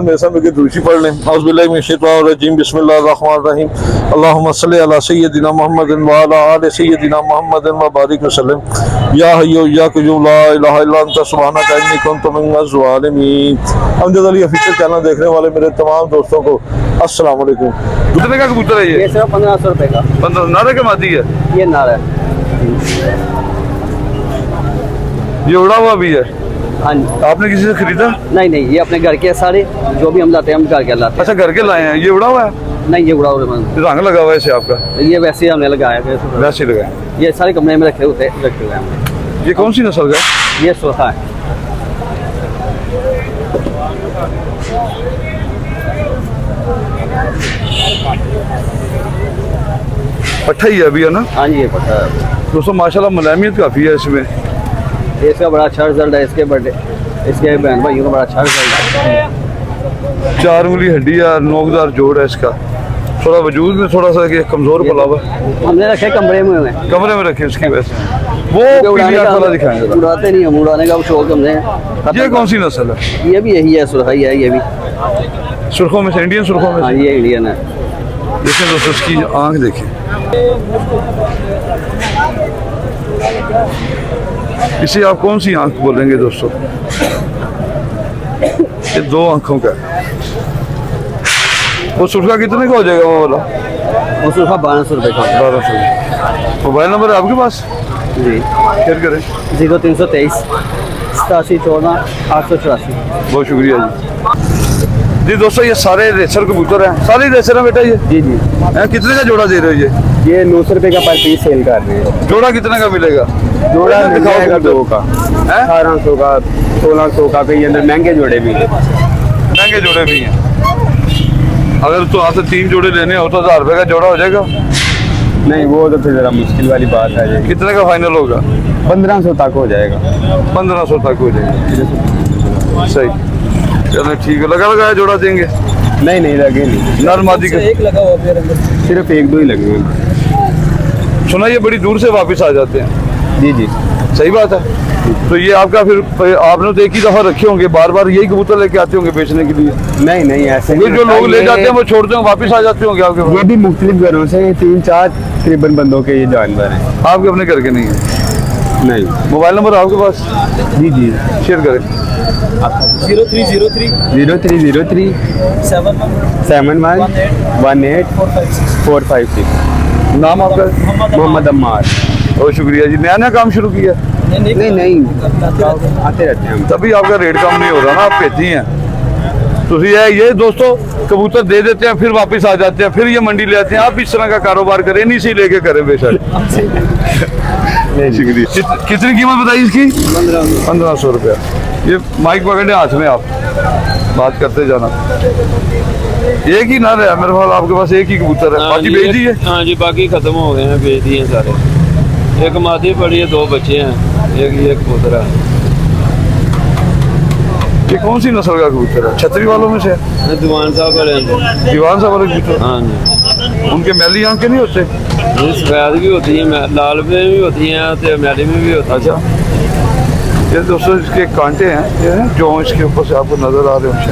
मेरे सामने की दूसरी पढ़ लें। औज़ुबिल्लाहिमिनश्शैतानिर्रजीम बिस्मिल्लाहिर्रहमानिर्रहीम अल्लाहुम्मा सल्लि अला सय्यदिना मुहम्मदिन व अला आलि सय्यदिना मुहम्मदिन व बारिक वसल्लम या हय्यु या क़य्यूम ला इलाहा इल्ला अंता सुब्हानका इन्नी कुन्तु मिनज़ ज़ालिमीन। अमजद अली ऑफिशियल चैनल देखने वाले मेरे तमाम दोस्तों को अस्सलाम वालेकुम। कितने का कबूतर है ये सिर्फ 1500 रुपए का। 15 नारे के मादी है, ये नारा है। ये उड़ा हुआ भी है। हाँ जी। आपने किसी से खरीदा? नहीं, ये अपने घर के सारे जो भी हम लाते हैं हम घर के लाते हैं। अच्छा, घर के लाए हैं। ये उड़ा हुआ है? नहीं, ये उड़ा हुआ रंग लगा हुआ है इसे आपका? ये वैसे ही हमने लगाया है। वैसे ही लगाया। ये सारे कमरे में रखे हुए हैं। ये कौन सी नस्ल का है? ये सोखा है। पट्ठा ही है अभी, है ना? हाँ जी, ये पता है दोस्तों माशाल्लाह मुलायमियत काफ़ी है इसमें। इसका बड़ा अच्छा रिजल्ट है। इसके बहन भाइयों का बड़ा अच्छा रिजल्ट है। 4 उंगली हड्डी है, नोकदार जोड़ है इसका। थोड़ा वजूद में थोड़ा सा कमजोर पला हुआ है। हमने रखे कमरे में कमरे में रखे उसकी वजह से। वो दिखाएंगे। उड़ाते नहीं हम, उड़ाने का शौक हमने। ये कौन सी नस्ल है? ये भी यही है, सुरखाई है। ये भी सुर्खों में से, इंडियन सुर्खों में हाँ, से। ये इंडियन है। देखें दोस्तों उसकी आँख देखें, इसे आप कौन सी आँख बोलेंगे दोस्तों? ये 2 आँखों का। वो सुर्खा कितने का हो जाएगा वो वाला? वो सुरखा 1200 रुपए का। 1200। मोबाइल नंबर है आपके पास? जी, शेयर करें। 0323 87 14 884। बहुत शुक्रिया जी। दोस्तों ये सारे रेसर कबूतर हैं, सारे रेसर हैं बेटा ये? जी। कितने का जोड़ा दे रहे हो ये 900 रुपए का पर पीस सेल कर रहे हैं। जोड़ा कितने का मिलेगा? जोड़ा दिखाएगा 2 का, 1800 का, 1600 का। कई अंदर महंगे जोड़े भी हैं। महंगे जोड़े भी हैं। अगर तो आपसे 3 जोड़े लेने हो तो 1000 रुपये का जोड़ा हो जाएगा? नहीं, वो तो फिर जरा मुश्किल वाली बात है। कितने का फाइनल होगा? 1500 तक हो जाएगा। 1500 तक हो जाएगा। सही, चलो ठीक है। लगाया जोड़ा देंगे? नहीं लगे नहीं। नर मादी का एक लगा हुआ फिर सिर्फ 1-2 ही लगे हुए। सुना ये बड़ी दूर से वापस आ जाते हैं। जी। सही बात है। तो ये आपका फिर आपने तो एक ही दफा रखे होंगे, बार बार यही कबूतर लेके आते होंगे बेचने के लिए? नहीं ऐसे जो लोग ले जाते हैं वो छोड़ते हैं, वापस आ जाते होंगे आपके? ये भी मुख्तलिफ घरों से 3-4 तकरीबन बंदों के ये जानवर हैं। आपके अपने घर के नहीं है? नहीं। मोबाइल नंबर आपके पास? जी, शेयर करें। 0303 7118 456। नाम आपका? मोहम्मद अम्मार। बहुत शुक्रिया जी। नया काम शुरू किया? नहीं आते रहते हैं हम। तभी आपका रेट कम नहीं हो रहा ना, आप भेजी हैं तो ये दोस्तों कबूतर दे देते हैं फिर वापस आ जाते हैं, फिर ये मंडी ले आते हैं। आप इस तरह का कारोबार करें, नहीं सी लेके करें बेशक। कितनी कीमत बताई इसकी? 1500 रुपया। ये माइक पकड़े हाथ में, आप बात करते जाना। एक ही नर है मेरे ख्याल आपके पास? एक ही कबूतर है, बाकी बेच दिए? हाँ जी, बाकी खत्म हो गए हैं, बेच दिए सारे। एक मादी पड़ी है, 2 बच्चे हैं, एक कबूतर है। ये कौन सी नस्ल का कबूतर है? छतरी वालों में से? दीवान साहब वाले। दीवान साहब वाले कबूतर? हाँ जी। उनके मैली आंखें नहीं होते? सफेद भी होती है, लाल में भी होती हैं, तो मैली में भी होती है। अच्छा, ये दोस्तों इसके कांटे हैं, ये हैं जो इसके ऊपर से आपको नजर आ रहे हैं,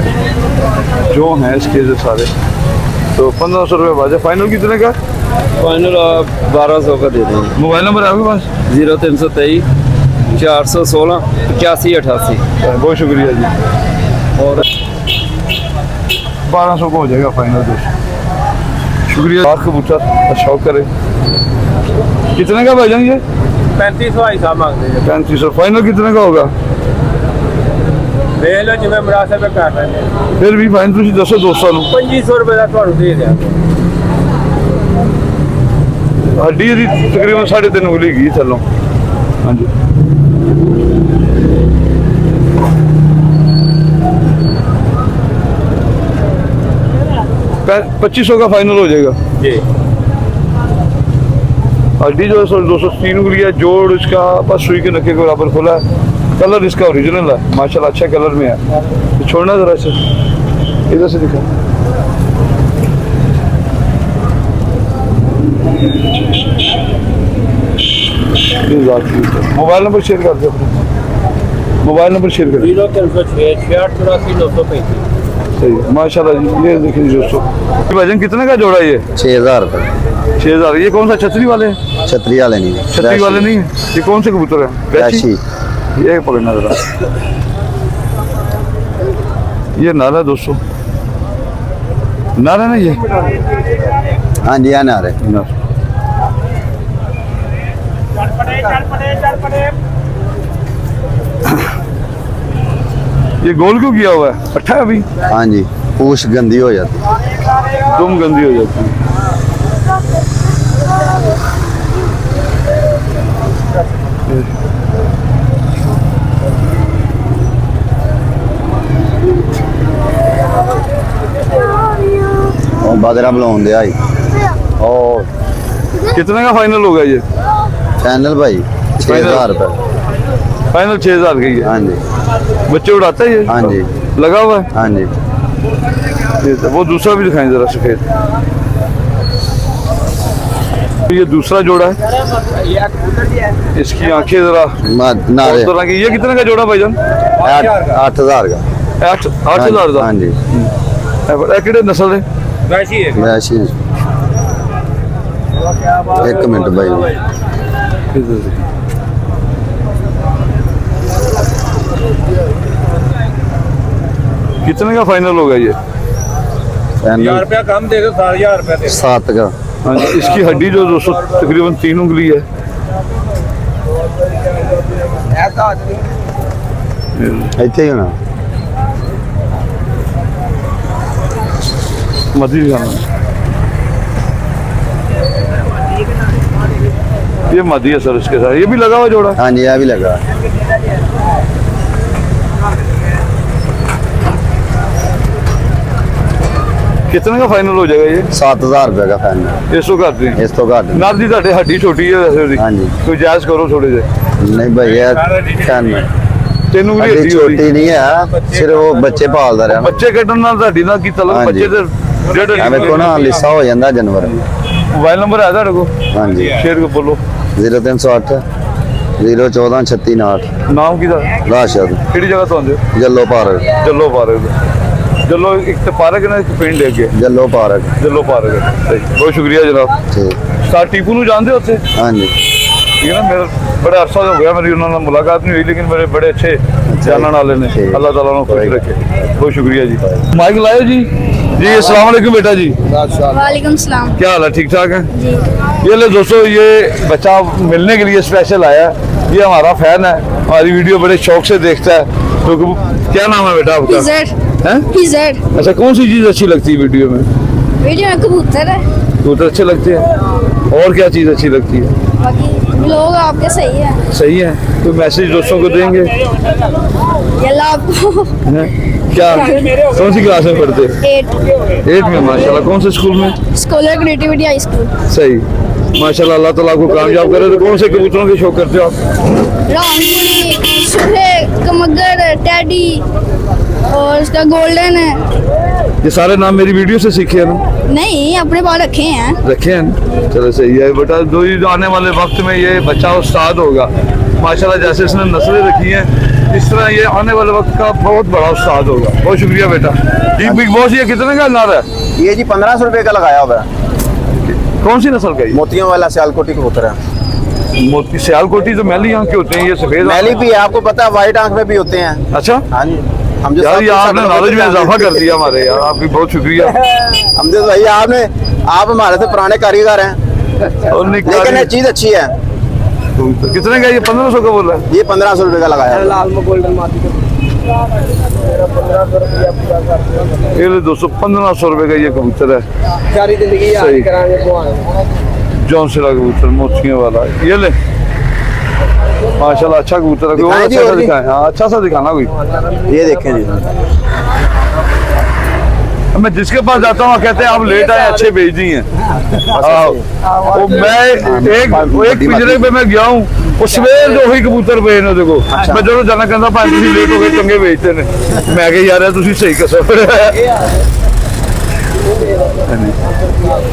जो हैं इसके जो सारे। तो 1500 रुपये बाजे। फाइनल कितने का? फाइनल आप 1200 का दे देंगे। मोबाइल नंबर है आपके पास? 0323 416 8188। बहुत शुक्रिया जी। और 1200 को हो जाएगा फाइनल दोस्तों। शुक्रिया। लाख कबूतर शौक करें। कितने का भाईजान ये? 3500 भाई साहब मांगते हैं। 3500। फाइनल कितने का होगा? देख लो जिम्मे मुनासिब कर रहे हैं। फिर भी फाइनल तुम दसो दोस्तों 2500 रुपये का ਤੁਹਾਨੂੰ ਦੇ ਦਿਆਂ। हड्डी ਦੀ तकरीबन 3.5 उंगली गई थल्लों। हाँ जी। पर 2500 का फाइनल हो जाएगा जी। हड्डी जो है 203 उंगली है, जोड़ इसका बस सुई के नक्के के बराबर खुला है। कलर इसका ओरिजिनल है माशाल्लाह, अच्छा कलर में है। तो छोड़ना जरा से, इधर से दिखा। मोबाइल नंबर शेयर कर दो अपना। मोबाइल नंबर शेयर करें। 0306 68 84 935। सही माशाल्लाह जी। ये देखिए दोस्तों, भाईजान कितने का जोड़ा ये? 6000 रुपये। 6000। ये कौन सा छतरी वाले हैं? छतरी वाले नहीं, छतरी वाले नहीं है। ये कौन से कबूतर है? वैशी। ये पकड़ना जरा, ये नर है दोस्तों, नर है ना ये? हाँ जी, आना रहे। नर। ये गोल क्यों किया हुआ है? पट्ठा है अभी? हाँ जी, पूछ गंदी हो जाती। दुम गंदी हो जाती है। और बादरा बुलाऊं दे आई। और कितने का फाइनल होगा ये? चैनल भाई 6000 रुपये। फाइनल 6000 का ही है। हाँ जी, बच्चे उड़ाता है ये? हाँ जी, लगा हुआ है। हाँ जी। ये तो वो दूसरा भी दिखाएं जरा सफेद। ये दूसरा जोड़ा है, इसकी आंखें जरा नारे उस तरह की। ये कितने का जोड़ा भाईजान? 8000 का। 8000 का। हाँ जी, कितने नस्ल है? वैसी। एक मिनट भाई। कितने का फाइनल होगा ये? 1000 रुपया कम दे दो, 7000 रुपया 7 का। हाँ जी। इसकी हड्डी जो दोस्तों तकरीबन 3 उंगली है। इतने ही ना मदी दिखाना। ये मदी है सर इसके साथ। ये भी लगा हुआ जोड़ा? हाँ जी, यह भी लगा। कितने का फाइनल हो जाएगा ये? 7000 रुपये का फाइनल। इसको कर दें। इस तो घट नार जी ਤੁਹਾਡੇ हड्डी छोटी है वैसे ਉਹਦੀ। हाँ जी। कोई जायज करो थोड़े जे। नहीं भाई, ये 96 ਤੈਨੂੰ ਵੀ हड्डी हड्डी छोटी नहीं है, सिर्फ वो बच्चे पालता रहा। ਬੱਚੇ ਕੱਢਣ ਨਾਲ ਤੁਹਾਡੀ ਨਾਲ ਕੀ ਤਲਕ? हाँ जी। ਬੱਚੇ ਤੇ ਜਿਹੜੇ हमें को ना लिस्सा हो जाता जानवर। मोबाइल नंबर है ਤੁਹਾਡੇ ਕੋਲ? हाँ जी, शेयर को बोलो। 0308 014 36 ਨਾਮ ਕਿਹਦਾ? राशद ਕਿਹੜੀ ਜਗ੍ਹਾ ਤੋਂ ਆਉਂਦੇ ਹੋ? जल्लो पार्क। जल्लो पार्क। जल्लो एक तो पार्क है ना, एक पिंड है अगे। जल्लो पार्क। जल्लो पार्क है। सही, बहुत शुक्रिया जनाब। ठीक। सर टीपू ਨੂੰ ਜਾਣਦੇ ਹੋ ਉੱਥੇ? हाँ जी, ठीक है ना। मेरा बड़ा अरसा हो गया मेरी उन्होंने मुलाकात नहीं हुई, लेकिन मेरे बड़े अच्छे जानने वाले ने। ठीक। अल्लाह ताला उन्हें खुश रखे। बहुत शुक्रिया जी। माइक लायो जी। जी अस्सलाम वालेकुम बेटा जी। वालेकुम सलाम। क्या हाल है? ठीक ठाक है? जी। ये ले दोस्तों, ये बच्चा मिलने के लिए स्पेशल आया। ये हमारा फैन है, हमारी वीडियो बड़े शौक से देखता है। तो क्या नाम है बेटा आपका? पिज़्ज़ा। हैं? अच्छा, कौन सी चीज़ अच्छी लगती है वीडियो में? वीडियो में कबूतर है, कबूतर अच्छे लगते हैं। और क्या चीज़ अच्छी लगती है? बाकी लोग आपके सही है। सही है। कोई मैसेज दोस्तों को देंगे? ये ला आपको हैं? क्या कौन सी क्लास में पढ़ते? 8 में। माशाल्लाह। कौन से स्कूल में? Scholar creativity high school. सही माशाल्लाह। अल्लाह ताला आपको कामयाब करे। तो कौन से कबूतरों के शौक करते हो आप? रामपुरी, सुहे, कमगर, टैडी और उसका गोल्डन है। ये सारे नाम मेरी वीडियो से सीखे हैं ना? नहीं, अपने पास रखे हैं। रखे हैं। चलो सही है बेटा। दो ही आने वाले वक्त में ये बच्चा उस्ताद होगा माशाल्लाह। जैसे इसने नस्लें रखी हैं, इस तरह ये आने वाले वक्त का बहुत बड़ा उस्ताद होगा। बहुत शुक्रिया बेटा जी। बिग बॉस ये कितने का नारा है? ये जी 1500 रुपये का लगाया हुआ है। कौन सी नस्ल का ये? मोतियों वाला सियालकोटी कबूतर है। मोती सियालकोटी तो मैली आंख के होते हैं, ये सफेद मैली भी है, आपको पता है, व्हाइट आंख में भी होते हैं। अच्छा हाँ जी। हम जो यार, ये आपने नॉलेज में इजाफा कर दिया हमारे। यार आपकी बहुत शुक्रिया। हमसे भाई आप हमारे से पुराने कारीगर हैं, और लेकिन ये चीज अच्छी है। कितने का ये? 1500 का बोला है। ये 1500 रुपये का लगाया है। ये ले दोस्तों 1500 रुपए का ये कबूतर है। सारी जिंदगी सही। जौन सिरा कबूतर मोतियों वाला। ये ले माशाल्लाह, अच्छा कबूतर है। कोई और दिखाएं जी, अच्छा सा और भी? दिखाएं। हाँ, अच्छा सा दिखाना कोई। ये देखें जी। मैं जिसके पास जाता हूँ कहते हैं आप लेट आए, अच्छे भेज दी हैं। वो मैं एक पिंजरे पे मैं गया हूँ, वो सवेर जो हुई कबूतर पे ने देखो। मैं जो जाना कहता भाई तुम लेट हो गए, चंगे भेजते ने। मैं कहा यार तुम सही कसम।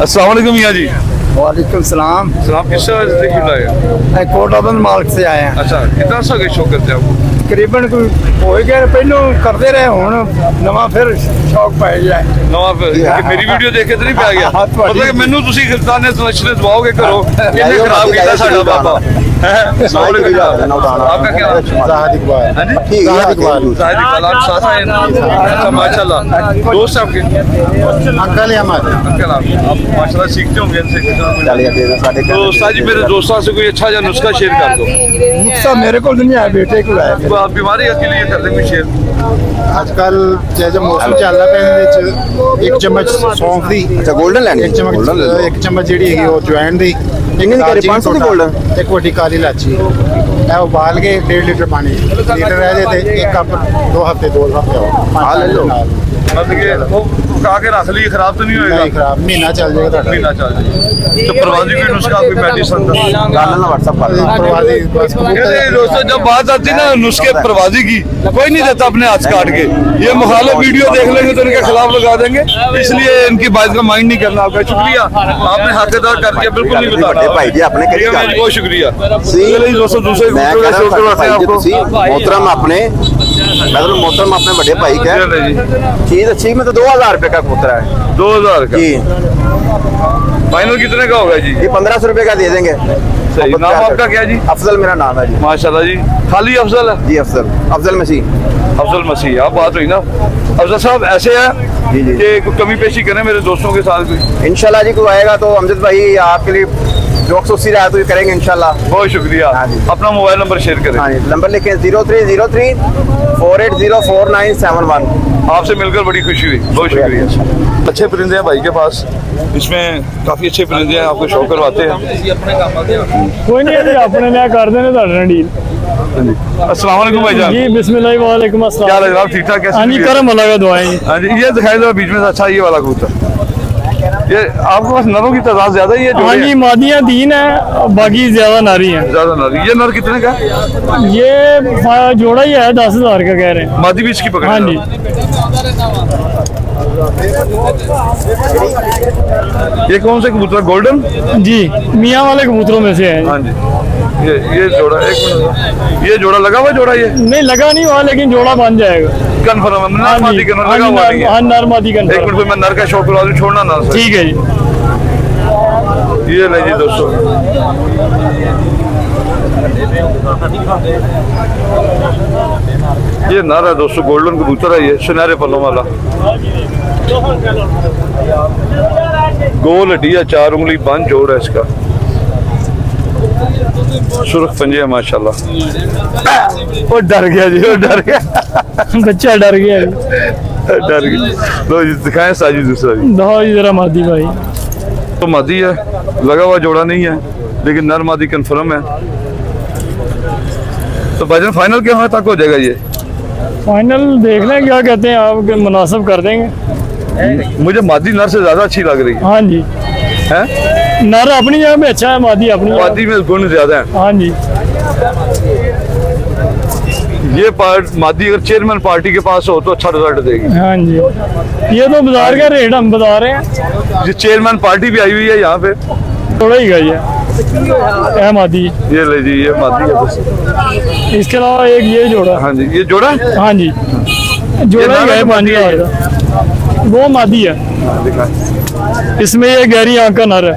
अस्सलाम वालेकुम मियां जी। वालेकुम सलाम। सलाम। किस वजह से क्यों लाए? कोट अदन मार्ग से आए हैं। अच्छा, कितना सा शौक करते हैं आपको? ਤਕਰੀਬਨ ਕੋਈ ਹੋ ਗਿਆ ਪਹਿਲੋਂ ਕਰਦੇ ਰਹੇ ਹੁਣ ਨਵਾਂ ਫਿਰ ਸ਼ੌਕ ਪੈ ਗਿਆ ਨਵਾਂ ਮੇਰੀ ਵੀਡੀਓ ਦੇਖ ਕੇ ਤਾਂ ਨਹੀਂ ਪੈ ਗਿਆ ਮਤਲਬ ਕਿ ਮੈਨੂੰ ਤੁਸੀਂ ਖਿਲਤਾਨੇ ਸਲੈਕਸ਼ਨ ਦਵਾਓਗੇ ਘਰੋਂ ਇਹਨੇ ਖਰਾਬ ਕੀਤਾ ਸਾਡਾ ਬਾਬਾ आपका क्या जाहिद इकबाल ठीक है जाहिद इकबाल आप साथ आए ना अच्छा माशाल्लाह दोस्त आपके अंकल है हमारे अंकल आप माशाल्लाह सीखते होंगे इनसे तो उस्ताद जी मेरे दोस्तों से कोई अच्छा सा नुस्खा शेयर कर दो नुस्खा मेरे को नहीं है बेटे को है तो आप बीमारी के लिए कर देंगे शेयर आजकल जैसे मौसम ਚੱਲਦਾ ਪਿਆ ਇਹਦੇ ਵਿੱਚ ਇੱਕ ਚਮਚ ਸੌਂਫ ਦੀ अच्छा गोल्डन लैंड ਇੱਕ ਚਮਚ ਜਿਹੜੀ ਹੈਗੀ ਉਹ ਜਵੈਣ ਦੀ कितने की 500 की गोल्डन ਇੱਕ ਵੱਡੀ ਕਾਲੀ ਇਲਾਚੀ ਇਹ ਉਬਾਲ ਕੇ 1.5 ਲੀਟਰ ਪਾਣੀ ਲੀਟਰ ਰਹਿ ਜੇ ਤੇ ਇੱਕ ਕੱਪ 2 ਹਫ਼ਤੇ हाँ, ले लो। मतलब कि वो पका के रख लिए खराब तो नहीं होएगा ਨਹੀਂ ਖਰਾਬ ਮਹੀਨਾ ਚੱਲ ਜਾਏਗਾ ਤੁਹਾਡਾ महीना चल जाए तो प्रवासी कोई नुस्खा कोई मेडिसिन गाना व्हाट्सएप कर दो प्रवासी बस कहते हैं दोस्तों जब बात आती है ना नुस्खे प्रवासी की कोई नहीं देता अपने हाथ काट के ये मुखालिफ वीडियो देख लेंगे तो इनके खिलाफ लगा देंगे इसलिए इनकी बात का माइंड नहीं करना आपका शुक्रिया आपने हक अदा कर दिया बिल्कुल नहीं बड़े भाई जी अपने ठीक है करी बहुत शुक्रिया सी चलिए दोस्तों दूसरे मैं वीडियो कह का शो रहा करवाते हैं हूं आपको मोहतरम अपने मतलब मोहतरम अपने बड़े भाई का चले जी चीज अच्छी में तो 2000 रुपए का कबूतर है 2000 का जी फाइनल कितने का होगा जी ये 1500 रुपए का दे देंगे सही नाम आपका क्या जी अफजल मेरा नाम है जी माशाल्लाह जी खाली अफजल है जी अफजल मसीह अफजल मसीह आप बात हुई ना अफजल साहब ऐसे है जी, जी। कि कोई कमी पेशी करें मेरे दोस्तों के साथ कोई इंशाल्लाह जी कोई आएगा तो अमजद भाई आपके लिए जो खुशी रहा तो ये करेंगे इंशाल्लाह बहुत शुक्रिया हाँ जी। अपना मोबाइल नंबर शेयर करें हाँ जी नंबर लिखें 0303 480491 आपसे मिलकर बड़ी खुशी हुई बहुत शुक्रिया अच्छे परिंदे हैं भाई के पास इसमें काफी अच्छे परिंदे हैं आपको शो करवाते हैं ਕੋਈ ਨਹੀਂ ਜੀ ਆਪਣੇ ਨਾਲ ਕਰਦੇ ਨੇ ਤੁਹਾਡੇ ਨਾਲ ਡੀਲ अस्सलाम वालेकुम भाईजान जी बिस्मिल्लाह वालेकुम क्या अस्सलाम लग रहा है ठीक ठाक कैसे हाँ जी तबीयत? करम अल्लाह का दुआएं जी हाँ जी ये दिखाई दो बीच में से अच्छा ये वाला कबूतर ये आपके पास नरों की तादाद ज्यादा ही है हाँ जोड़े जी हैं? मादियाँ 3 है बाकी ज्यादा नारी हैं ज्यादा नर ये नर कितने का है? ये जोड़ा ही है 10,000 का कह रहे हैं मादी भी इसकी पकड़ हाँ जी ये कौन से कबूतर गोल्डन जी मियाँ वाले कबूतरों में से है हाँ जी ये जोड़ा एक मिनट ये जोड़ा लगा हुआ जोड़ा ये नहीं लगा नहीं हुआ लेकिन जोड़ा बन जाएगा कन्फर्म हाँ नर मादी जी का नर लगा हुआ नहीं है हाँ नर मादी का एक मिनट मैं नर का शौक करवा दूं छोड़ना ना सर ठीक है जी ये ले जी दोस्तों ये नर है दोस्तों गोल्डन कबूतर है ये सुनहरे पल्लों वाला गोल हड्डी है 4 उंगली बंद जोड़ है इसका सुर्ख पंजे है माशाल्लाह वो डर गया जी वो डर गया बच्चा डर गया जी डर गया लो जी दिखाएं साजी दूसरा जी दो जरा मादी भाई तो मादी है लगा हुआ जोड़ा नहीं है लेकिन नर मादी कंफर्म है तो भाईजान फाइनल क्या वहाँ तक हो जाएगा ये फाइनल देख लें क्या कहते हैं आप मुनासिब कर देंगे मुझे मादी नर से ज्यादा अच्छी लग रही हाँ जी है नर अपनी जगह पे अच्छा है मादी अपनी जगह मादी में गुण ज्यादा है हाँ जी ये पार्ट मादी अगर चेयरमैन पार्टी के पास हो तो अच्छा रिजल्ट देगी हाँ जी ये तो बाजार का रेट हम बता रहे हैं ये चेयरमैन पार्टी भी आई हुई है यहाँ पे थोड़ा ही गई है मादी ये ले जी ये मादी है बस इसके अलावा एक ये जोड़ा हाँ जी ये जोड़ा है हाँ जी जोड़ा ही नारा है तो मादी 5,000 का वो मादी है दिखाएं। इसमें ये गहरी आंख का नर है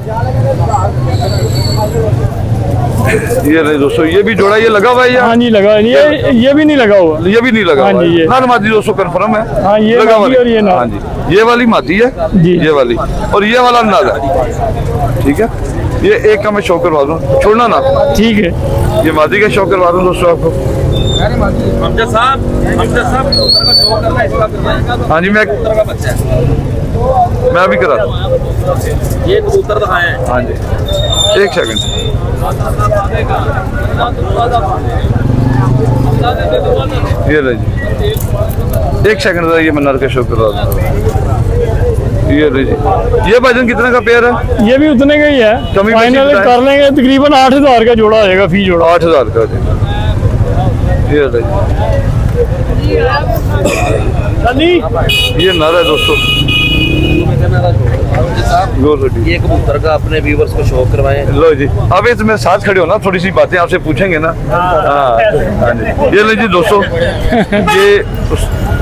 ये ले दोस्तों ये भी जोड़ा ये लगा हुआ है हाँ जी लगा ये भी नहीं लगा हुआ ये भी नहीं लगा हाँ हुआ जी, है। ये। नर मादी दोस्तों कंफर्म है हाँ, ये लगा हुआ मादी है। और ये नर। हाँ जी ये वाली मादी है जी। ये वाली और ये वाला नर है ठीक है ये एक का मैं शो करवा दूँ छोड़ना ना ठीक है ये मादी का शो करवा दूँ दोस्तों आपको हाँ जी मैं अभी करा दूँ ये कबूतर दिखाएं हाँ जी एक सेकंड ये ले जी एक सेकंड ये मैं नर का शो करवा दूँ ये ले जी ये भाईजान कितने का पेयर है ये भी उतने का ही है कमी बेशी फाइनल बताएं। कर लेंगे तकरीबन 8,000 का जोड़ा आएगा फी जोड़ा 8,000 का जी ये ले जी ये नर है दोस्तों ये कबूतर का अपने व्यूवर्स को शो करवाएं। लो जी, अब ये मेरे साथ खड़े हो ना, थोड़ी सी बातें आपसे पूछेंगे ना। हाँ जी, ये ले जी दोस्तों, ये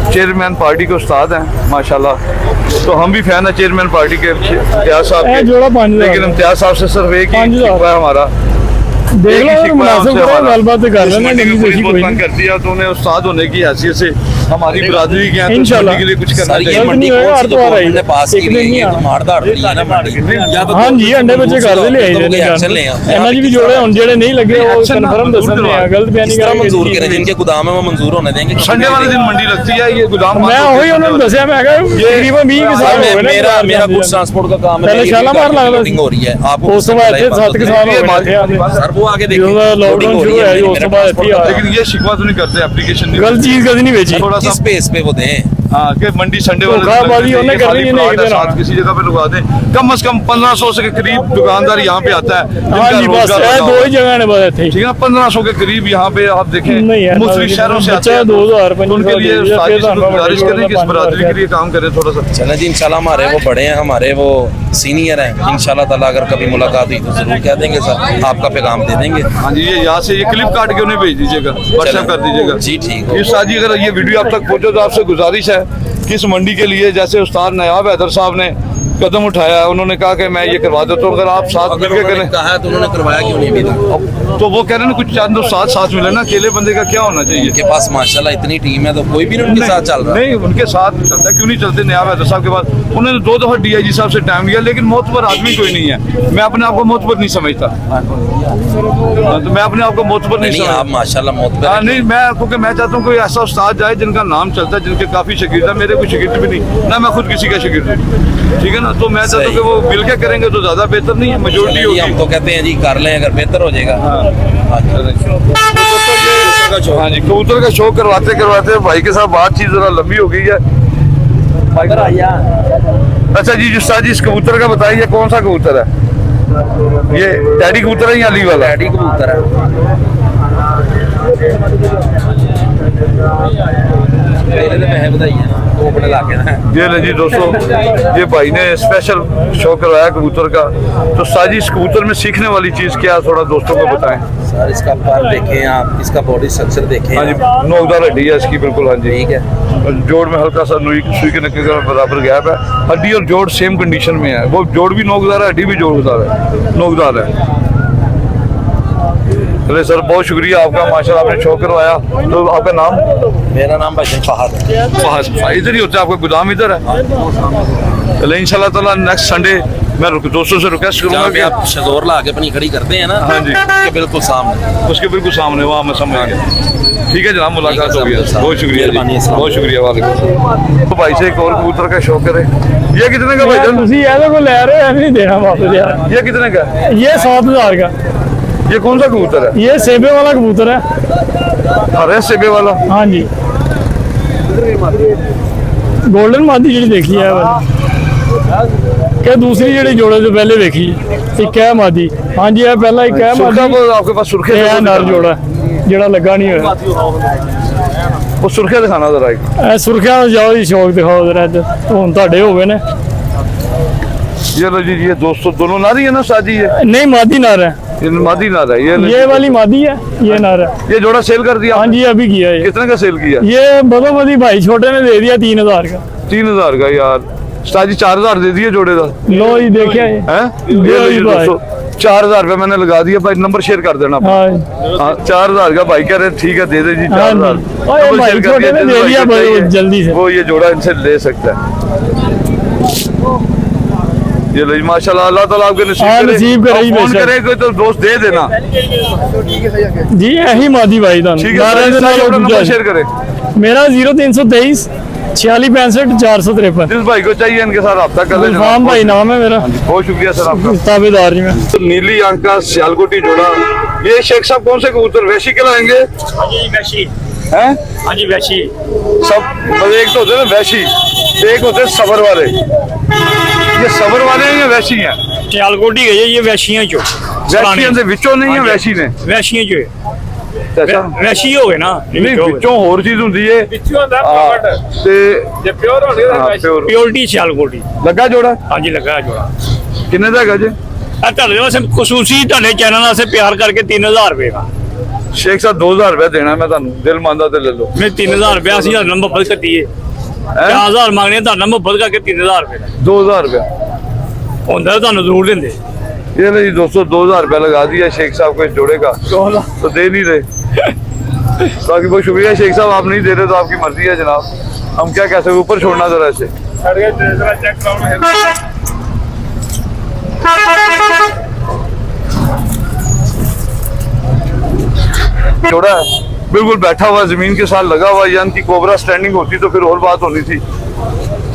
चेयरमैन पार्टी के उस्ताद हैं माशाल्लाह। तो हम भी फैन है चेयरमैन पार्टी के इम्तियाज साहब के, लेकिन इम्तियाज साहब से सिर्फ एक ही शिकवा है हमारा। देख लो मुनासिब है, गलबात कर लेना, नहीं पुलिस कोई बहुत नहीं। तंग कर दिया, तो उन्हें उस्ताद होने की हैसियत से हमारी बिरादरी के हैं, तो इस इंशाल्लाह। मंडी के लिए कुछ करना सर ये चाहिए। मंडी नहीं कौन होगा, सी तो आ रही है। हमने पास की एक दिन हुई नहीं है, आना। मारदाड़ रही है ना मंडी। या तो हाँ जी, अंडे बच्चे कर ले आए तो कोई एक्शन ले ਇਹਨਾਂ ਜੀ ਵੀ ਜੋੜੇ ਹੁਣ ਜਿਹੜੇ ਨਹੀਂ ਲੱਗੇ ਉਹ ਕਨਫਰਮ ਦੱਸਣ ਦੇ ਆ, ਗਲਤ ਬਿਆਨੀ इस तरह ਕਰਾਂਗੇ। मंजूर करें, जिनके गोदाम है वो मंजूर होने देंगे। संडे वाले दिन मंडी लगती है, ये गोदाम ਮੈਂ ਉਹੀ ਉਹਨਾਂ ਨੂੰ ਦੱਸਿਆ, ਮੈਂ ਕਿਹਾ ਤਕਰੀਬਨ 20 सर, ਕਿਸਾਨ ਹੋ ਗਏ ਨੇ मेरा गुड्स ट्रांसपोर्ट का काम है, पहले मेरी शालामार गाड़ी लगता लोडिंग हो रही है। आपको ਉਸ ਤੋਂ ਬਾਅਦ ਇੱਥੇ 7 ਕਿਸਾਨ ਹੋ ਗਏ। सर वो आगे देखिए, ਜਦੋਂ लोडिंग ਲਾਕਡਾਊਨ हो ਸ਼ੁਰੂ रही ਹੋਇਆ है, ਜੀ, ਉਸ ਤੋਂ ਬਾਅਦ ਇੱਥੇ ਆ लेकिन ये शिकवा तो नहीं करते, एप्लीकेशन नहीं ਗਲਤ ਚੀਜ਼ ਕਦੀ ਨਹੀਂ ਵੇਚੀ। थोड़ा सा किस पेस पे वो दें। हाँ कि मंडी संडे वाले दिन धोखाबाजी लगती है, उन्हें ये करनी खाली नहीं, प्लॉट है, एक दिन साथ किसी जगह पे लगवा दें। कम से कम 1500 से के करीब दुकानदार यहाँ पे आता है, हाँ जिनका जी, बस रोजगार ਇਹ लगा ਦੋ हुआ ਹੀ है। जगह ने बस ਇੱਥੇ। ठीक है ना, 1500 के करीब यहाँ पे आप देखें नहीं है, मुख्तलिफ शहरों से आते बच्चा हैं, 2000 तो उनके लिए फिर उस्ताद जी से धन्यवाद गुजारिश करें कि इस 5,000 बरादरी के लिए काम करें थोड़ा सा। चले जी, इंशाल्लाह हमारे वो बड़े हैं, हमारे वो सीनियर हैं, इंशाल्लाह ताला अगर कभी मुलाकात हुई तो जरूर कह देंगे सर, आपका पैगाम दे देंगे। हाँ जी, ये यहाँ से ये क्लिप काट के उन्हें भेज दीजिएगा, व्हाट्सएप कर दीजिएगा। जी ठीक है। ये उस्ताद जी, अगर ये वीडियो आप तक पहुँचे तो आपसे गुजारिश है कि इस मंडी के लिए जैसे उस्ताद नायाब हैदर साहब ने कदम उठाया है, उन्होंने कहा कि मैं ये करवा देता हूँ, अगर आप साथ अगर मिलकर उन्होंने करें कहा है तो उन्होंने करवाया क्यों नहीं अभी तक? तो वो कह रहे हैं ना कुछ चंद उस्ताद साथ मिले ना, अकेले बंदे का क्या होना चाहिए। उनके पास माशाल्लाह इतनी टीम है तो कोई भी नहीं उनके साथ चल रहा है। नहीं, उनके साथ चलता, क्यों नहीं चलते। नायाब हैदर साहब के पास उन्होंने 2 दफा DIG साहब से टाइम लिया, लेकिन मोतबर आदमी कोई नहीं है। मैं अपने आप को मोतबर नहीं समझता, हाँ, तो मैं अपने आप को मोतबर नहीं नहीं, आप समझता। माशाल्लाह हाँ मोतबर नहीं, मैं क्योंकि मैं चाहता हूँ कोई ऐसा उस्ताद जाए जिनका नाम चलता है, जिनके काफी शागिर्द है। मेरे कोई शागिर्द भी नहीं ना, मैं खुद किसी का शागिर्द हूँ, ठीक है ना। तो मैं चाहता हूँ कि वो मिल के करेंगे तो ज्यादा बेहतर नहीं है, मेजोरिटी चलें जी, हम होगी। तो कहते हैं जी कर लें, अगर बेहतर हो जाएगा। हाँ जी, कबूतर का शो करवाते करवाते भाई के साथ बातचीत जरा लंबी हो गई है। अच्छा जी, उस्ताद जी, इस कबूतर का बताइए कौन सा कबूतर है? ये डैडी कबूतर है या अली वाला? डैडी कबूतर है। मेरे तो पैसे बताइए ना, वो अपने लाके ना। ये ले जी दोस्तों, ये भाई ने स्पेशल शो करवाया कबूतर का। तो उस्ताद जी, इस कबूतर में सीखने वाली चीज क्या है, थोड़ा दोस्तों को बताएं। सर इसका पर देखें आप, इसका बॉडी स्ट्रक्चर देखें। हाँ जी, नोकदार हड्डी है इसकी बिल्कुल। हाँ जी, ठीक है। और जोड़ में हल्का सा सुई के नक्के का बराबर गैप है। हड्डी और जोड़ सेम कंडीशन में है, वो जोड़ भी नोकदार है, हड्डी भी जोड़दार है, नोकदार है। चलिए सर, बहुत शुक्रिया आपका, माशाल्लाह आपने शो करवाया। तो आपका नाम? मेरा नाम भाई फहद है। फहद। इधर ही होता है आपका गोदाम, इधर है। चलिए इंशाल्लाह ताला नेक्स्ट संडे मैं दोस्तों से रिक्वेस्ट करूंगा जहाँ कि पे आप शजोर ला के अपनी खड़ी करते हैं ना, हाँ जी, उसके बिल्कुल सामने। उसके बिल्कुल सामने, वहाँ मैं समझ गया। ठीक है जनाब, मुलाकात हो गया। बहुत शुक्रिया जी, मेहरबानी, बहुत शुक्रिया। वालेकुम। तो भाई से एक और कबूतर का शौक करे। ये कितने का भाई जान? ਤੁਸੀਂ ਇਹਦੇ ਕੋਲ ਲੈ ਰਹੇ ਹੋ, ਨਹੀਂ ਦੇਣਾ वापस यार। ये कितने का है? ये 7000 का। ये कौन सा कबूतर है? ये सेबे वाला कबूतर है। हरे सेबे वाला? हाँ जी, गोल्डन मादी जी देखी है क्या, दूसरी जी जोड़े तो पहले देखी एक है मादी। हाँ जी, है पहला एक है सुर्खा मादी, वो आपके पास सुर्खे ये है नर जोड़ा जोड़ा लगा नहीं होया। वो सुर्खे दिखाना जरा एक। ਇਹ ਸੁਰਖਿਆਂ ਨੂੰ ਜਾਓ ਜੀ, ਸ਼ੌਕ ਦਿਖਾਓ ਜ਼ਰਾ ਇੱਧਰ, ਹੁਣ ਤੁਹਾਡੇ ਹੋ ਗਏ ਨੇ। ये लो जी, ये दोस्तों दोनों नारी है ना साजी? ये नहीं, मादी नर है, ये मादी नार है। ये लो ये जी। वाली मादी है, ये नर है। ये जोड़ा सेल कर दिया? हाँ जी, अभी किया ये। कितने का सेल किया? ये बदोबदी भाई छोटे ने दे दिया 3000 का। 3000 का यार। साजी 4000 दे दिए जोड़े का। लो जी, देखिए ये। हैं? ये लो जी दोस्तों, 4000 रुपये मैंने लगा दिया भाई। नंबर शेयर कर देना। हाँ हाँ, 4000 का भाई कह रहे ठीक है, दे दे जी 4000। हाँ, ये नंबर भाई शेयर कर छोटे ने दिया, दे दिया जिस भाई को चाहिए, जल्दी से। वो ये जोड़ा इनसे ले सकता है। ये लो जी, माशाल्लाह, अल्लाह ताला आपके हाँ, नसीब करे ही फोन बेशक। करे कोई तो दोस्त दे देना। जी यही मादी भाई था। ठीक है, नंबर शेयर करें। मेरा 0323 4665 453। जिस भाई को चाहिए इनके साथ रब्ता कर लेना। गुलफाम भाई नाम है मेरा, बहुत शुक्रिया सर आपका। ताबेदार जी मैं। तो नीली आंख का सियालकोटी जोड़ा। ये शेख साहब कौन से कबूतर वैशी के लाएंगे? हैं? हाँ जी, वैशी सब मतलब एक तो होते हैं ना वैशी, एक होते हैं सबर वाले। ये सबर वाले हैं या वैशी हैं? सियालकोटी गई है, ये वैशियां चो वैशियों से विचों नहीं है, वैशी ने। वैशियां चो ਅੱਛਾ ਰਸ਼ੀ ਹੋ ਗਏ ਨਾ ਨਹੀਂ ਵਿੱਚੋਂ ਹੋਰ ਚੀਜ਼ ਹੁੰਦੀ ਏ ਵਿੱਚੋਂ ਹੁੰਦਾ ਹਾਂ, ਤੇ ਜੇ ਪਿਓਰ ਹੋਣਗੇ ਹਾਂ, pure। ਪਿਓਰਟੀ ਸਿਆਲਕੋਟੀ ਲੱਗਾ ਜੋੜਾ ਹਾਂਜੀ ਲੱਗਾ ਜੋੜਾ। ਕਿੰਨੇ ਦਾ ਹੈਗਾ ਜੀ? ਆ ਤੁਹਾਡੇ ਵਾਸਤੇ ਖਸੂਸੀ ਤੁਹਾਡੇ ਚੈਨਲ ਵਾਸਤੇ ਪਿਆਰ ਕਰਕੇ 3000 ਰੁਪਏ ਦਾ। ਸ਼ੇਖ ਸਾਹਿਬ 2000 ਰੁਪਏ ਦੇਣਾ ਮੈਂ ਤੁਹਾਨੂੰ, ਦਿਲ ਮੰਨਦਾ ਤੇ ਲੈ ਲਓ। ਮੈਂ 3000 ਰੁਪਏ ਅਸੀਂ ਤੁਹਾਡਾ ਨੰਬਰ ਬਦਲ ਕੱਟੀਏ 4000 ਮੰਗਣੇ ਤੁਹਾਡਾ ਨੰਬਰ ਬਦਲ ਕਰਕੇ 3000 ਰੁਪਏ ਦਾ 2000 रुपया ਹੁੰਦਾ ਤੁਹਾਨੂੰ ਜ਼ਰੂਰ ਦਿੰਦੇ। ये नहीं दोस्तों 2000 रुपया लगा दिया शेख साहब को इस जोड़े का तो दे नहीं रहे। बाकी बहुत शुक्रिया शेख साहब, आप नहीं दे रहे तो आपकी मर्जी है जनाब, हम क्या कह सकते, ऊपर छोड़ना जरा ऐसे। जोड़ा है बिल्कुल बैठा हुआ जमीन के साथ लगा हुआ, या इनकी कोबरा स्टैंडिंग होती तो फिर और बात होनी थी।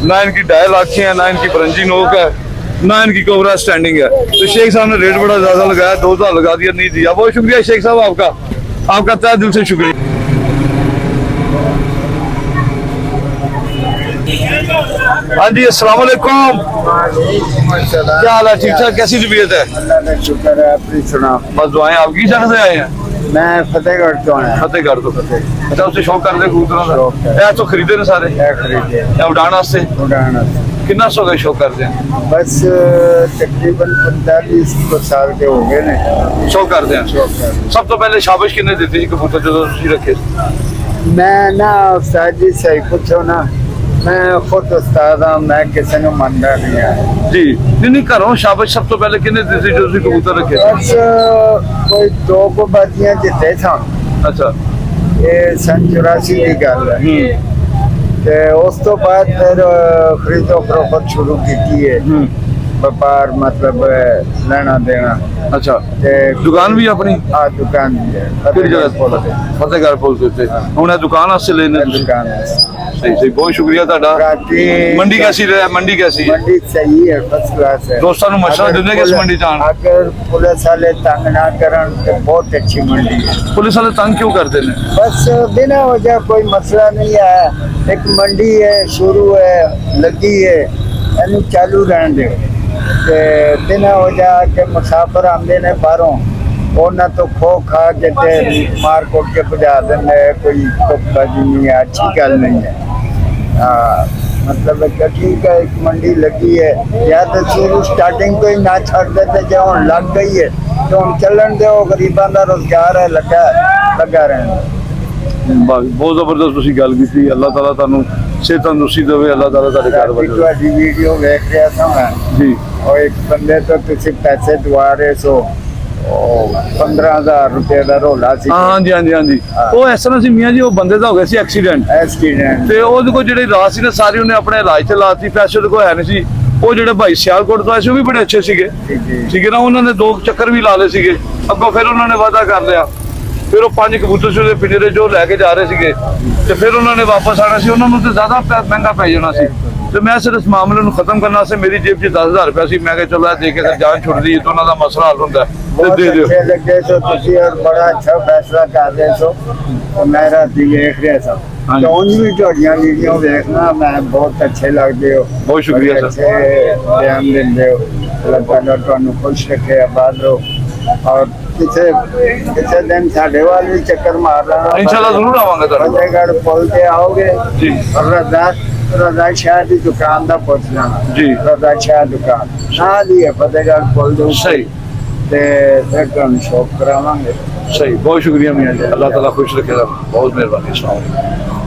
ना इनकी डायल आँखें हैं, ना इनकी परंजी नोक है, ना इनकी कोबरा स्टैंडिंग है। तो शेख साहब ने रेट बड़ा ज्यादा लगाया, 2000 लगा दिया, नहीं दिया। बहुत शुक्रिया शेख साहब आपका, आपका तहे दिल से शुक्रिया। हाँ जी अस्सलाम वालेकुम, क्या हाल है? ठीक ठाक, कैसी तबीयत है? अल्लाह का शुक्र है, अपनी सुना। बस दुआएं आपकी जगह से आए हैं? मैं फतेहगढ़ तो आया। फतेहगढ़ तो अच्छा, उससे शौक करते कबूतरों का? ये तो खरीदे ने सारे खरीदे या उड़ान वास्ते? उड़ाना कितना सौ का शौक करते हैं? बस तकरीबन 45 साल के हो गए ने। शौक करते हैं। सब तो पहले शाबाश किन्ने देती थी कबूतर जो तुसी रखे? मैं ना उस्ताद जी से पूछो ना, मैं खुद उस्ताद हाँ, मैं किसी ने मानता नहीं है जी। नहीं घरों शाबाश सब तो पहले किन्ने देती थी जो तुसी कबूतर रखे? बस कोई 2 को बाजियां जिते था। अच्छा, ये सन 84 की गल है। ते उस तो बाद फिर खरीदो फरोख्त शुरू की है, व्यापार मतलब लेना देना। अच्छा, ते दुकान भी अपनी? हाँ दुकान भी है। किहड़ी जगह? फतेहगढ़ पुल के उत्ते। हुण दुकान वास्ते लेने तुसी? दुकान है। सही सही, बहुत शुक्रिया तुहाडा। बाकी मंडी कैसी रहा? मंडी कैसी है? मंडी सही है, फर्स्ट क्लास है। दोस्तों नूं मशवरा अगर दिंदे कि इस पुलिस- मंडी च आउण? अगर पुलिस वाले तंग ना करन तो बहुत अच्छी मंडी है। पुलिस वाले तंग क्यों करते हैं? बस बिना वजह कोई मसला नहीं है, एक मंडी है, शुरू है, लगी है, इन्हू चालू रहने दे। ते बिना वजह के मुसाफिर आते ने बाहरों, उन्हें तो खो खा के ते मार कुट के भजा देंगे, कोई तुकबाजी नहीं है, अच्छी गल नहीं है। हाँ मतलब कि ठीक है, एक मंडी लगी है, या तो शुरू स्टार्टिंग को ही ना छड़ देते, जो हम लग गई है तो हम चलन दो, गरीबों का रोजगार है, लगा रहना। बहुत जबरदस्त तुसी गल कीती। अल्लाह ताला तुहानू सेहत तंदुरुस्ती देवे, अल्लाह ताला तुहाडे कारोबार करे। ਤੁਹਾਡੀ ਵੀਡੀਓ ਵੇਖ ਰਿਹਾ ਸਾਂ ਮੈਂ, जी ਉਹ ਇੱਕ ਬੰਦੇ ਤੋਂ ਤੁਸੀਂ ਪੈਸੇ ਦਵਾ ਰਹੇ ਸੋ, ਉਹ 15000 ਰੁਪਏ ਦਾ ਰੋਲਾ ਸੀ। हाँ जी हाँ जी हाँ जी, वो इस तरह से मियाँ जी, वो बंदे का हो गया सी एक्सीडेंट, ਐਕਸੀਡੈਂਟ ਤੇ ਉਹਦੇ ਕੋਲ ਜਿਹੜੇ ਰਾਤ ਸੀ ਨਾ ਸਾਰੀ ਉਹਨੇ ਆਪਣੇ ਇਲਾਜ ਤੇ ਲਾਤੀ, ਪੈਸੇ ਉਹਦੇ ਕੋਲ ਹੈ ਨਹੀਂ ਸੀ। ਉਹ ਜਿਹੜੇ ਭਾਈ ਸਿਆਲਕੋਟ ਤੋਂ ਆਏ ਸੀ ਉਹ ਵੀ ਬੜੇ ਅੱਛੇ ਸੀਗੇ, ਠੀਕ ਹੈ ਨਾ, ਉਹਨਾਂ ਨੇ 2 ਚੱਕਰ ਵੀ ਲਾ ਲਏ ਸੀਗੇ। ਅੱਗੋਂ ਫਿਰ ਉਹਨਾਂ ਨੇ ਵਾਅਦਾ ਕਰ ਲਿਆ, ਫਿਰ ਉਹ 5 ਕਬੂਤਰ ਸੀ ਉਹਦੇ ਪਿੰਜਰੇ ਜੋ ਲੈ ਕੇ ਜਾ ਰਹੇ ਸੀਗੇ, ਤੇ ਫਿਰ ਉਹਨਾਂ ਨੇ ਵਾਪਸ ਆਣਾ ਸੀ, ਉਹਨਾਂ ਨੂੰ ਤੇ ਜ਼ਿਆਦਾ ਮਹਿੰਗਾ ਪੈ ਜਾਣਾ ਸੀ। ਤੇ ਮੈਂ ਸਿਰ ਇਸ ਮਾਮਲੇ ਨੂੰ ਖਤਮ ਕਰਨਾ ਸੀ, ਮੇਰੀ ਜੇਬ 'ਚ 10000 ਰੁਪਇਆ ਸੀ, ਮੈਂ ਕਿਹਾ ਚਲੋ ਇਹ ਦੇ ਕੇ ਤੇ ਜਾਨ ਛੁੱਟਦੀ ਤਾਂ ਉਹਨਾਂ ਦਾ ਮਸਲਾ ਹੱਲ ਹੁੰਦਾ ਤੇ ਬਹੁਤ ਦੇ ਦਿਓ। ਅੱਛੇ ਲੱਗੇ ਸੋ ਤੁਸੀਂ, ਔਰ ਬੜਾ ਅੱਛਾ ਫੈਸਲਾ ਕਰ ਰਹੇ ਸੋ। ਉਹ ਮੈਂ ਰਾਤੀ ਵੇਖ ਰਿਹਾ ਸਾਂ, ਹਾਂਜੀ। ਤਾਂ ਉਂਝ ਵੀ ਤੁਹਾਡੀਆਂ ਵੀਡੀਓ ਵੇਖਣਾ ਮੈਂ, ਬਹੁਤ ਅੱਛੇ ਲੱਗਦੇ ਹੋ। ਬਹੁਤ ਸ਼ੁਕਰੀਆ ਬੜੇ ਸਰ। ਅੱਛੇ ਬਿਆਨ ਦਿੰਦੇ ਹੋ। ਅੱਲਾਹ ਤਾਲਾ ਤੁਹਾਨੂੰ ਖੁਸ਼ ਰੱਖੇ, ਆਬਾਦ ਰਹੋ। ਔਰ ਕਿਸੇ ਦਿਨ ਸਾਡੇ ਵੱਲ ਵੀ ਚੱਕਰ ਮਾਰ ਲੈਣਾ। इंशाल्लाह जरूर आवांगा ਤੁਹਾਡੇ ਕੋਲ। फतेहगढ़ पुल पे आओगे जी। और रजा शाह की दुकान का पूछ लेना जी। रजा शाह दुकान नाल ही है फतेहगढ़ पुल दे उत्ते। सही ते फिर तुहानू शौक करावांगे। सही, बहुत शुक्रिया मियाँ जी, अल्लाह ताला खुश रखेगा, बहुत मेहरबानी। अस्सलाम वालेकुम।